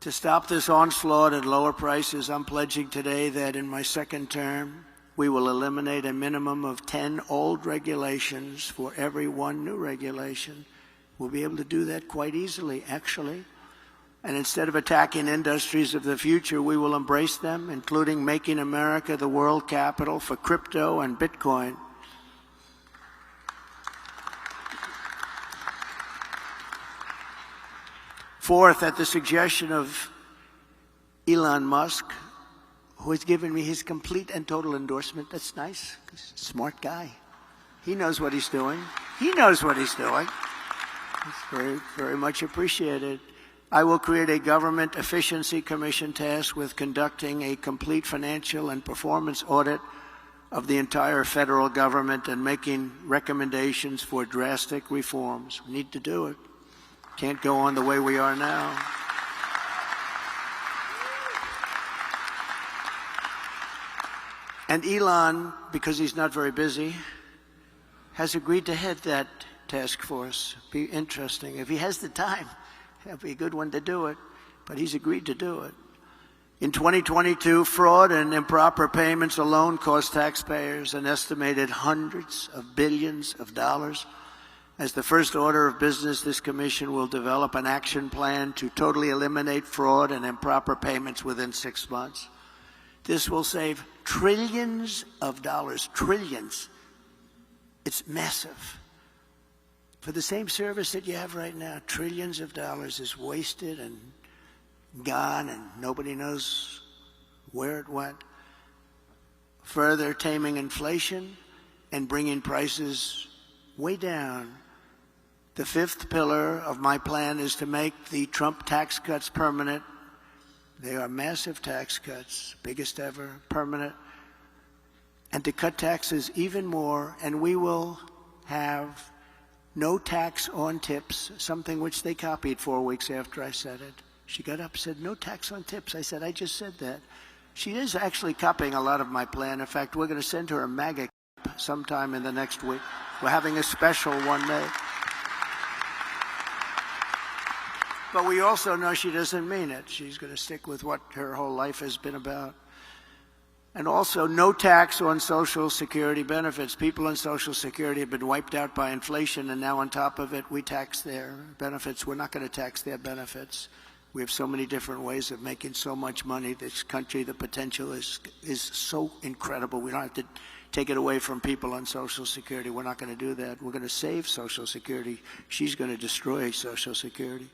To stop this onslaught at lower prices, I'm pledging today that in my second term, we will eliminate a minimum of 10 old regulations for every one new regulation. We'll be able to do that quite easily, actually. And instead of attacking industries of the future, we will embrace them, including making America the world capital for crypto and Bitcoin. Fourth, at the suggestion of Elon Musk, who has given me his complete and total endorsement. That's nice. He's a smart guy. He knows what he's doing. He knows what he's doing. It's very, very much appreciated. I will create a Government Efficiency Commission tasked with conducting a complete financial and performance audit of the entire federal government and making recommendations for drastic reforms. We need to do it. Can't go on the way we are now. And Elon, because he's not very busy, has agreed to head that task force. Be interesting. If he has the time, that'd be a good one to do it. But he's agreed to do it. In 2022, fraud and improper payments alone cost taxpayers an estimated hundreds of billions of dollars. As the first order of business, this commission will develop an action plan to totally eliminate fraud and improper payments within 6 months. This will save trillions of dollars, trillions. It's massive. For the same service that you have right now, trillions of dollars is wasted and gone and nobody knows where it went. Further taming inflation and bringing prices way down. The fifth pillar of my plan is to make the Trump tax cuts permanent. They are massive tax cuts, biggest ever, permanent. And to cut taxes even more, and we will have no tax on tips, something which they copied 4 weeks after I said it. She got up and said, no tax on tips. I said, I just said that. She is actually copying a lot of my plan. In fact, we're going to send her a MAGA cap sometime in the next week. We're having a special one made. But we also know she doesn't mean it. She's going to stick with what her whole life has been about. And also, no tax on Social Security benefits. People on Social Security have been wiped out by inflation, and now on top of it, we tax their benefits. We're not going to tax their benefits. We have so many different ways of making so much money. This country, the potential is so incredible. We don't have to take it away from people on Social Security. We're not going to do that. We're going to save Social Security. She's going to destroy Social Security.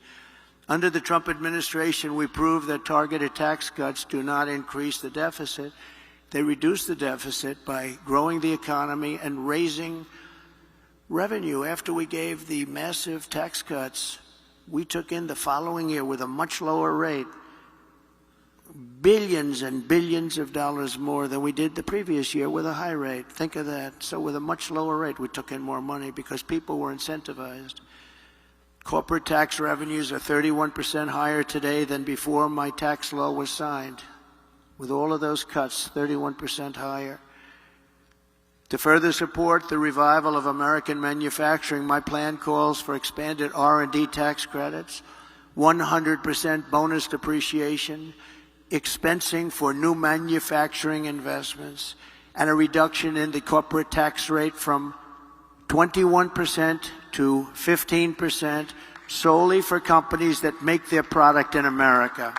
Under the Trump administration, we proved that targeted tax cuts do not increase the deficit. They reduce the deficit by growing the economy and raising revenue. After we gave the massive tax cuts, we took in the following year with a much lower rate, billions and billions of dollars more than we did the previous year with a high rate. Think of that. So with a much lower rate, we took in more money because people were incentivized. Corporate tax revenues are 31% higher today than before my tax law was signed. With all of those cuts, 31% higher. To further support the revival of American manufacturing, my plan calls for expanded R&D tax credits, 100% bonus depreciation, expensing for new manufacturing investments, and a reduction in the corporate tax rate from 21% to 15% solely for companies that make their product in America.